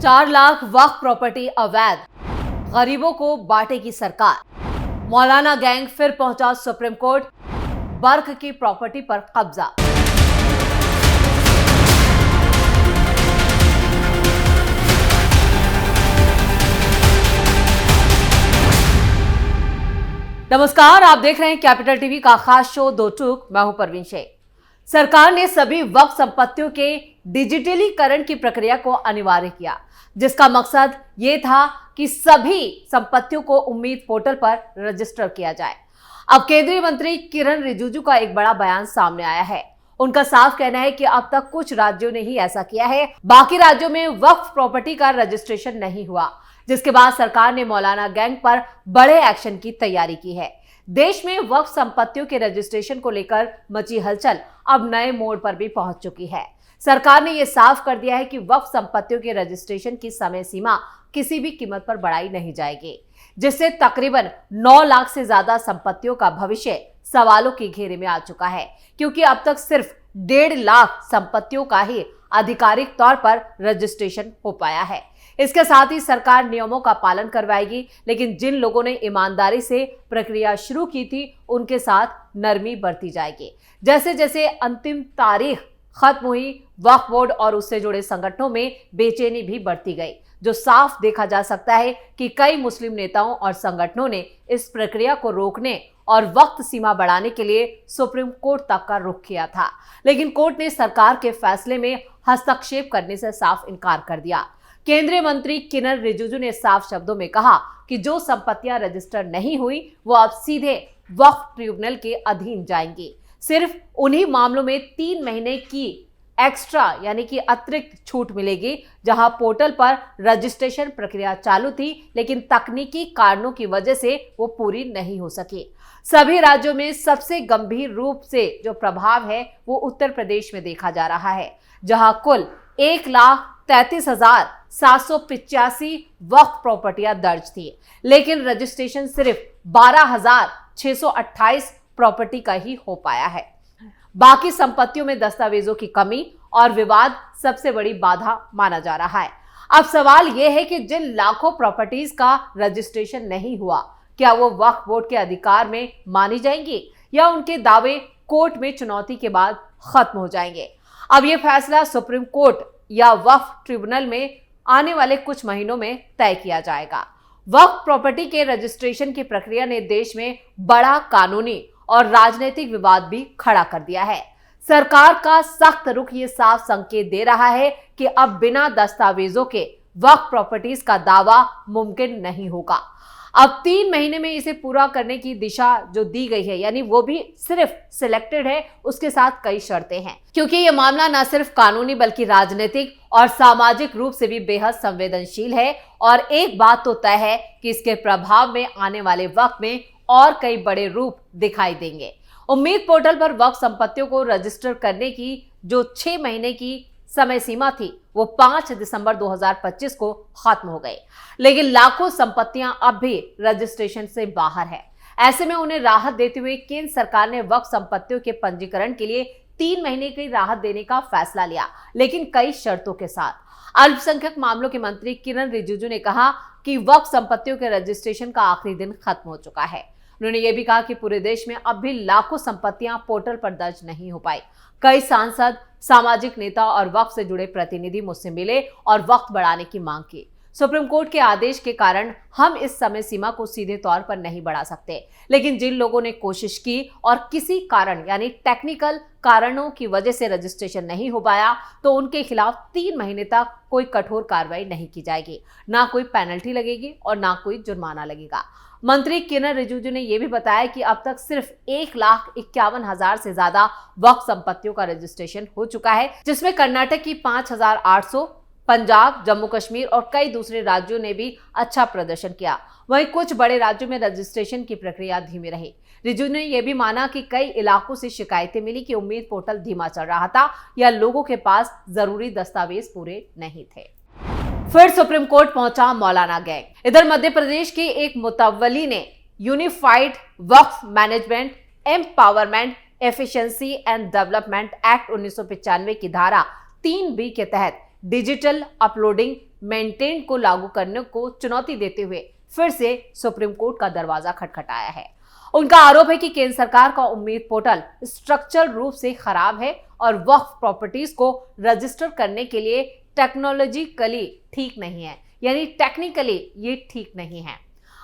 4 लाख वक्फ property अवैध, गरीबों को बांटेगी सरकार। मौलाना गैंग फिर पहुंचा सुप्रीम कोर्ट, बर्क की प्रॉपर्टी पर कब्जा। नमस्कार, आप देख रहे हैं कैपिटल टीवी का खास शो दो टूक। मैं हूं परवीन शेख। सरकार ने सभी वक्फ संपत्तियों के डिजिटलीकरण की प्रक्रिया को अनिवार्य किया, जिसका मकसद ये था कि सभी संपत्तियों को उम्मीद पोर्टल पर रजिस्टर किया जाए। अब केंद्रीय मंत्री किरण रिजिजू का एक बड़ा बयान सामने आया है। उनका साफ कहना है कि अब तक कुछ राज्यों ने ही ऐसा किया है, बाकी राज्यों में वक्फ प्रॉपर्टी का रजिस्ट्रेशन नहीं हुआ, जिसके बाद सरकार ने मौलाना गैंग पर बड़े एक्शन की तैयारी की है। देश में वक्फ संपत्तियों के रजिस्ट्रेशन को लेकर मची हलचल अब नए मोड़ पर भी पहुंच चुकी है। सरकार ने यह साफ कर दिया है कि वक्फ संपत्तियों के रजिस्ट्रेशन की समय सीमा किसी भी कीमत पर बढ़ाई नहीं जाएगी, जिससे तकरीबन 9 लाख से ज्यादा संपत्तियों का भविष्य सवालों के घेरे में आ चुका है, क्योंकि अब तक सिर्फ 1.5 लाख संपत्तियों का ही आधिकारिक तौर पर रजिस्ट्रेशन हो पाया है। इसके साथ ही सरकार नियमों का पालन करवाएगी, लेकिन जिन लोगों ने ईमानदारी से प्रक्रिया शुरू की थी उनके साथ नरमी बरती जाएगी। जैसे जैसे अंतिम तारीख खत्म हुई, वक्फ बोर्ड और उससे जुड़े संगठनों में बेचैनी भी बढ़ती गई, जो साफ देखा जा सकता है कि कई मुस्लिम नेताओं और संगठनों ने इस प्रक्रिया को रोकने और वक्त सीमा बढ़ाने के लिए सुप्रीम कोर्ट तक का रुख किया था, लेकिन कोर्ट ने सरकार के फैसले में हस्तक्षेप करने से साफ इनकार कर दिया। केंद्रीय मंत्री किरण रिजिजू ने साफ शब्दों में कहा कि जो संपत्तियां रजिस्टर नहीं हुई वो अब सीधे वक्फ ट्रिब्यूनल के अधीन जाएंगी। सिर्फ उन्हीं मामलों में 3 महीने की एक्स्ट्रा यानी कि अतिरिक्त छूट मिलेगी, जहां पोर्टल पर रजिस्ट्रेशन प्रक्रिया चालू थी, लेकिन तकनीकी कारणों की वजह से वो पूरी नहीं हो सकी। सभी राज्यों में सबसे गंभीर रूप से जो प्रभाव है वो उत्तर प्रदेश में देखा जा रहा है, जहां कुल 1,33,785 वक्फ प्रॉपर्टियां दर्ज थी, लेकिन रजिस्ट्रेशन सिर्फ 12,628 प्रॉपर्टी का ही हो पाया है। बाकी संपत्तियों में दस्तावेजों की कमी और विवाद सबसे बड़ी बाधा माना जा रहा है। अब सवाल यह है कि जिन लाखों प्रॉपर्टीज का रजिस्ट्रेशन नहीं हुआ, क्या वो वक्फ बोर्ड के अधिकार में मानी जाएंगी या उनके दावे कोर्ट में चुनौती के बाद खत्म हो जाएंगे? अब यह फैसला सुप्रीम कोर्ट या वक्फ ट्रिब्यूनल में आने वाले कुछ महीनों में तय किया जाएगा। वक्फ प्रॉपर्टी के रजिस्ट्रेशन की प्रक्रिया ने देश में बड़ा कानूनी और राजनीतिक विवाद भी खड़ा कर दिया है। सरकार का सख्त रुख ये साफ संकेत दे रहा है कि अब बिना दस्तावेजों के वक्फ प्रॉपर्टीज का दावा मुमकिन नहीं होगा। अब 3 महीने में इसे पूरा करने की दिशा जो दी गई है, यानी वो भी सिर्फ सिलेक्टेड है, उसके साथ कई शर्तें हैं, क्योंकि ये मामला न सिर्फ कानूनी बल्कि राजनीतिक और सामाजिक रूप से भी बेहद संवेदनशील है। और एक बात तो तय है कि इसके प्रभाव में आने वाले वक्त में और कई बड़े रूप दिखाई देंगे। उम्मीद पोर्टल पर वक्फ संपत्तियों को रजिस्टर करने की जो 6 महीने की समय सीमा थी वो 5 दिसंबर 2025 को खत्म हो गई, लेकिन लाखों संपत्तियां अब भी रजिस्ट्रेशन से बाहर है। ऐसे में उन्हें राहत देते हुए केंद्र सरकार ने वक्फ संपत्तियों के पंजीकरण के लिए 3 महीने की राहत देने का फैसला लिया, लेकिन कई शर्तों के साथ। अल्पसंख्यक मामलों के मंत्री किरण रिजिजू ने कहा कि वक्फ संपत्तियों के रजिस्ट्रेशन का आखिरी दिन खत्म हो चुका है। उन्होंने यह भी कहा कि पूरे देश में अब भी लाखों संपत्तियां पोर्टल पर दर्ज नहीं हो पाई। कई सांसद, सामाजिक नेता और वक्फ से जुड़े प्रतिनिधि मुझसे मिले और वक्त बढ़ाने की मांग की। सुप्रीम कोर्ट के आदेश के कारण हम इस समय सीमा को सीधे तौर पर नहीं बढ़ा सकते, लेकिन जिन लोगों ने कोशिश की और किसी कारण यानी टेक्निकल कारणों की वजह से रजिस्ट्रेशन नहीं हो पाया, तो उनके खिलाफ 3 महीने तक कोई कठोर कार्रवाई नहीं की जाएगी, ना कोई पेनल्टी लगेगी और ना कोई जुर्माना लगेगा। मंत्री किरण रिजिजू ने यह भी बताया कि अब तक सिर्फ 1,51,000 से ज्यादा वक्फ संपत्तियों का रजिस्ट्रेशन हो चुका है, जिसमें कर्नाटक की 5,800, पंजाब, जम्मू कश्मीर और कई दूसरे राज्यों ने भी अच्छा प्रदर्शन किया। वहीं कुछ बड़े राज्यों में रजिस्ट्रेशन की प्रक्रिया धीमी रही। रिजिजू ने यह भी माना कि कई इलाकों से शिकायतें मिली कि उम्मीद पोर्टल धीमा चल रहा था या लोगों के पास जरूरी दस्तावेज पूरे नहीं थे। फिर सुप्रीम कोर्ट पहुंचा मौलाना गैंग। इधर मध्य प्रदेश के एक मुतव्वली ने unified Waqf management, empowerment, efficiency and development act 1995 की धारा 3B के तहत डिजिटल अपलोडिंग मेंटेन को लागू करने को चुनौती देते हुए फिर से सुप्रीम कोर्ट का दरवाजा खटखटाया है। उनका आरोप है कि केंद्र सरकार का उम्मीद पोर्टल स्ट्रक्चरल रूप से खराब है और वक्फ प्रॉपर्टीज को रजिस्टर करने के लिए टेक्नोलॉजिकली ठीक नहीं है, यानी टेक्निकली ये ठीक नहीं है।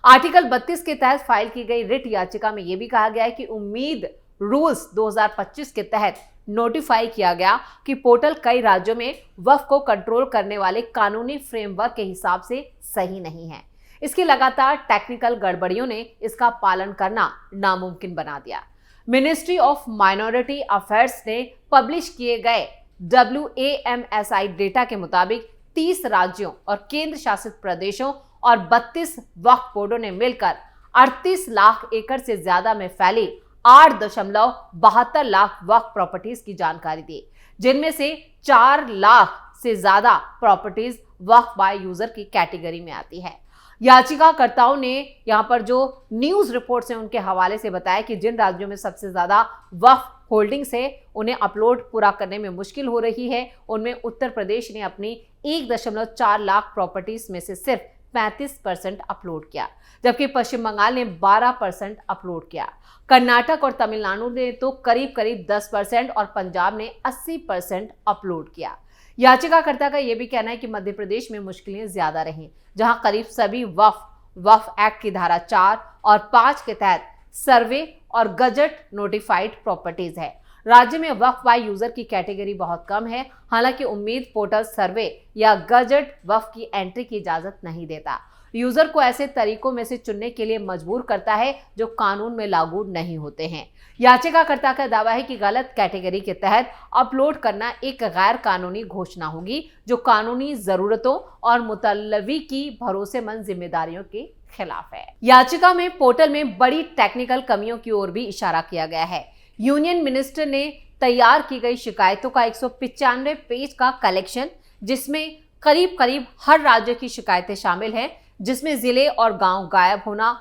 आर्टिकल 32 के तहत फाइल की गई रिट याचिका में यह भी कहा गया है कि उम्मीद रूल्स 2025 के तहत नोटिफाई किया गया कि पोर्टल कई राज्यों में वक्फ को कंट्रोल करने वाले कानूनी फ्रेमवर्क के हिसाब से सही नहीं है। इसकी लगातार टेक्निकल गड़बड़ियों ने इसका पालन करना नामुमकिन बना दिया। मिनिस्ट्री ऑफ माइनॉरिटी अफेयर्स ने पब्लिश किए गए WAMSI डेटा के मुताबिक 30 राज्यों और केंद्र शासित प्रदेशों और 32 वक्फ बोर्डों ने मिलकर 38 लाख एकड़ से ज्यादा में फैली 8.72 लाख वक्फ प्रॉपर्टीज की जानकारी दी, जिनमें से 4 लाख से ज्यादा प्रॉपर्टीज वक्फ बाय यूजर की कैटेगरी में आती है। याचिकाकर्ताओं ने यहां पर जो न्यूज रिपोर्ट्स हैं उनके हवाले से बताया कि जिन राज्यों में सबसे ज्यादा वक्फ होल्डिंग्स है उन्हें अपलोड पूरा करने में मुश्किल हो रही है। उनमें उत्तर प्रदेश ने अपनी 1.4 लाख प्रॉपर्टीज में से सिर्फ 35% अपलोड किया, जबकि पश्चिम बंगाल ने 12% अपलोड किया। कर्नाटक और तमिलनाडु ने तो करीब 10% और पंजाब ने 80% अपलोड किया। याचिकाकर्ता का यह भी कहना है कि मध्य प्रदेश में मुश्किलें ज्यादा रहीं, जहां करीब सभी वक्फ एक्ट की धारा 4 और 5 के तहत सर्वे और गजट नोटिफाइड प्रॉपर्टीज है। राज्य में वक्फ बाय यूजर की कैटेगरी बहुत कम है। हालांकि उम्मीद पोर्टल सर्वे या गजट वक्फ की एंट्री की इजाजत नहीं देता, यूजर को ऐसे तरीकों में से चुनने के लिए मजबूर करता है जो कानून में लागू नहीं होते हैं। याचिकाकर्ता का दावा है कि गलत कैटेगरी के तहत अपलोड करना एक गैर कानूनी घोषणा होगी जो कानूनी जरूरतों और मुतल्लवी की भरोसेमंद जिम्मेदारियों के खिलाफ है। याचिका में पोर्टल में बड़ी टेक्निकल कमियों की ओर भी इशारा किया गया है। यूनियन मिनिस्टर ने तैयार की गई शिकायतों का 195 पेज का कलेक्शन, जिसमें करीब हर राज्य की शिकायतें शामिल हैं, जिसमें जिले और गांव गायब होना,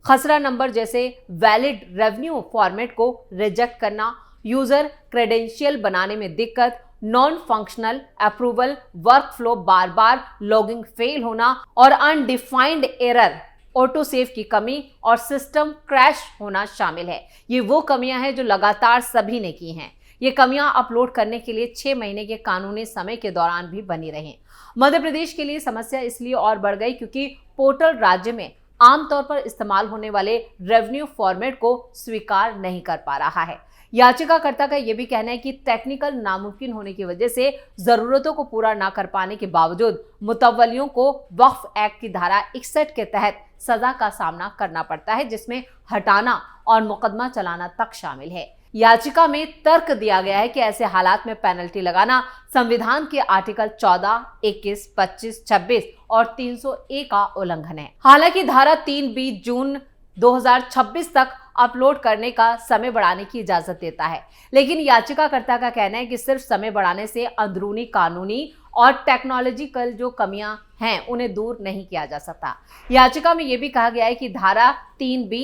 खसरा नंबर जैसे वैलिड रेवेन्यू फॉर्मेट को रिजेक्ट करना, यूजर क्रेडेंशियल बनाने में दिक्कत, non functional approval, work flow बार बार लॉगिंग फेल होना और अनडिफाइंड एरर, ऑटो सेव की कमी और सिस्टम क्रैश होना शामिल है। ये वो कमियां हैं जो लगातार सभी ने की हैं। ये कमियां अपलोड करने के लिए 6 महीने के कानूनी समय के दौरान भी बनी रहीं। मध्य प्रदेश के लिए समस्या इसलिए और बढ़ गई क्योंकि पोर्टल राज्य में आमतौर पर इस्तेमाल होने वाले रेवेन्यू फॉर्मेट को स्वीकार नहीं कर पा रहा है। याचिकाकर्ता का यह भी कहना है कि टेक्निकल नामुमकिन होने की वजह से जरूरतों को पूरा ना कर पाने के बावजूद मुतव्वलियों को वक्फ एक्ट की धारा 61 के तहत सजा का सामना करना पड़ता है, जिसमें हटाना और मुकदमा चलाना तक शामिल है। याचिका में तर्क दिया गया है कि ऐसे हालात में पेनल्टी लगाना संविधान के आर्टिकल 14, 21, 25, 26 और 300A का उल्लंघन है। हालांकि धारा 3B जून 2026 तक अपलोड करने का समय बढ़ाने की इजाजत देता है, लेकिन याचिकाकर्ता का कहना है कि सिर्फ समय बढ़ाने से अंदरूनी कानूनी और टेक्नोलॉजिकल जो कमियां हैं उन्हें दूर नहीं किया जा सकता। याचिका में यह भी कहा गया है कि धारा 3B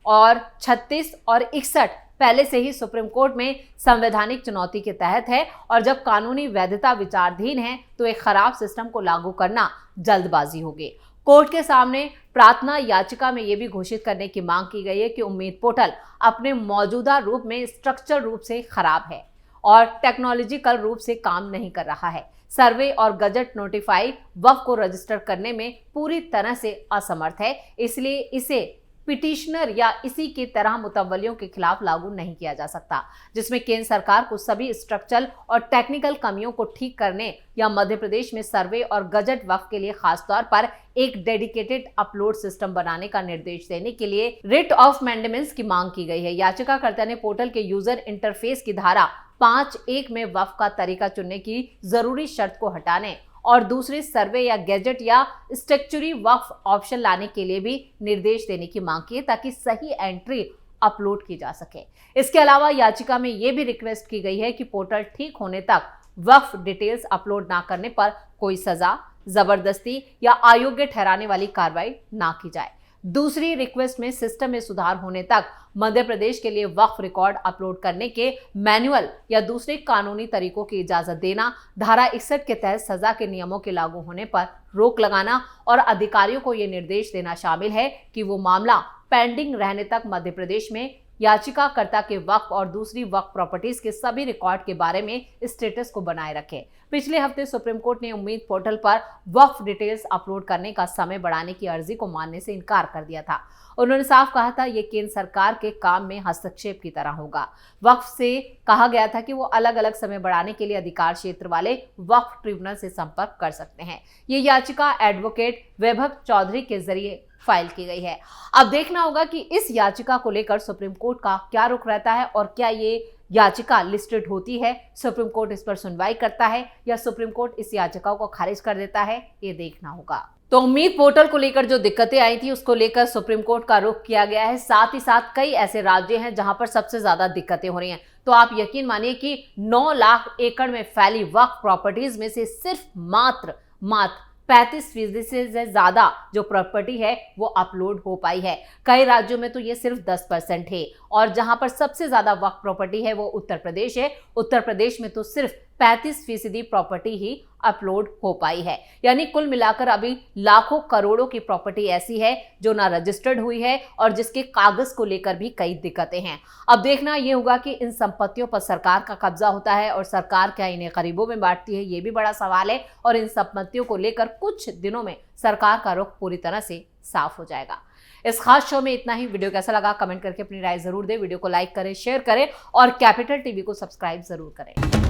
और 36 और 61 पहले से ही सुप्रीम कोर्ट में संवैधानिक चुनौती के तहत है और जब कानूनी वैधता विचाराधीन है तो एक खराब सिस्टम को लागू करना जल्दबाजी होगी। कोर्ट के सामने प्रार्थना याचिका में यह भी घोषित करने की मांग की गई है कि उम्मीद पोर्टल अपने मौजूदा रूप में स्ट्रक्चर रूप से खराब है और टेक्नोलॉजिकल रूप से काम नहीं कर रहा है। सर्वे और गजट नोटिफाई वक्फ को रजिस्टर करने में पूरी तरह से असमर्थ है, इसलिए इसे पिटिशनर या इसी की तरह मुतव्वलियों के खिलाफ लागू नहीं किया जा सकता, जिसमें केंद्र सरकार को सभी स्ट्रक्चरल और टेक्निकल कमियों को ठीक करने या मध्य प्रदेश में सर्वे और गजट वक्फ के लिए खासतौर पर एक डेडिकेटेड अपलोड सिस्टम बनाने का निर्देश देने के लिए रिट ऑफ मैंडेमेंस की मांग की गई है। याचिकाकर्ता ने पोर्टल के यूजर इंटरफेस की धारा 5(1) में वक्फ का तरीका चुनने की जरूरी शर्त को हटाने और दूसरे सर्वे या गैजेट या स्ट्रक्चरी वक्फ ऑप्शन लाने के लिए भी निर्देश देने की मांग की है ताकि सही एंट्री अपलोड की जा सके। इसके अलावा याचिका में यह भी रिक्वेस्ट की गई है कि पोर्टल ठीक होने तक वक्फ डिटेल्स अपलोड ना करने पर कोई सजा, जबरदस्ती या अयोग्य ठहराने वाली कार्रवाई ना की जाए। दूसरी रिक्वेस्ट में सिस्टम में सुधार होने तक मध्य प्रदेश के लिए वक्फ रिकॉर्ड अपलोड करने के मैनुअल या दूसरे कानूनी तरीकों की इजाजत देना, धारा 61 के तहत सजा के नियमों के लागू होने पर रोक लगाना और अधिकारियों को यह निर्देश देना शामिल है कि वो मामला पेंडिंग रहने तक मध्य प्रदेश में याचिकाकर्ता के वक्फ और दूसरी वक्फ प्रॉपर्टीज के सभी रिकॉर्ड के बारे में स्टेटस को बनाए रखे। पिछले हफ्ते सुप्रीम कोर्ट ने उम्मीद पोर्टल पर वक्फ डिटेल्स अपलोड करने का समय बढ़ाने की अर्जी को मानने से इनकार कर दिया था। उन्होंने साफ कहा था ये केंद्र सरकार के काम में हस्तक्षेप की तरह होगा। वक्फ से कहा गया था कि वो अलग अलग समय बढ़ाने के लिए अधिकार क्षेत्र वाले वक्फ ट्रिब्यूनल से संपर्क कर सकते हैं। ये याचिका एडवोकेट वैभव चौधरी के जरिए फाइल की गई है। अब देखना होगा कि इस याचिका को लेकर सुप्रीम कोर्ट का क्या रुख रहता है और क्या ये याचिका लिस्टेड होती है, सुप्रीम कोर्ट इस पर सुनवाई करता है या सुप्रीम कोर्ट इस याचिका को खारिज कर देता है, ये देखना होगा। तो उम्मीद पोर्टल को लेकर जो दिक्कतें आई थी उसको लेकर सुप्रीम कोर्ट का रुख किया गया है। साथ ही साथ कई ऐसे राज्य हैं जहां पर सबसे ज्यादा दिक्कतें हो रही हैं। तो आप यकीन मानिए कि 9 लाख एकड़ में फैली वक्फ प्रॉपर्टीज में से सिर्फ मात्र 35% से ज्यादा जो प्रॉपर्टी है वो अपलोड हो पाई है। कई राज्यों में तो ये सिर्फ 10% है और जहां पर सबसे ज्यादा वक्फ प्रॉपर्टी है वो उत्तर प्रदेश है। उत्तर प्रदेश में तो सिर्फ 35% प्रॉपर्टी ही अपलोड हो पाई है। यानी कुल मिलाकर अभी लाखों करोड़ों की प्रॉपर्टी ऐसी है जो ना रजिस्टर्ड हुई है और जिसके कागज को लेकर भी कई दिक्कतें हैं। अब देखना यह होगा कि इन संपत्तियों पर सरकार का कब्जा होता है और सरकार क्या इन्हें गरीबों में बांटती है, ये भी बड़ा सवाल है। और इन संपत्तियों को लेकर कुछ दिनों में सरकार का रुख पूरी तरह से साफ हो जाएगा। इस खास शो में इतना ही। वीडियो कैसा लगा कमेंट करके अपनी राय जरूर दें। वीडियो को लाइक करें, शेयर करें और कैपिटल टीवी को सब्सक्राइब जरूर करें।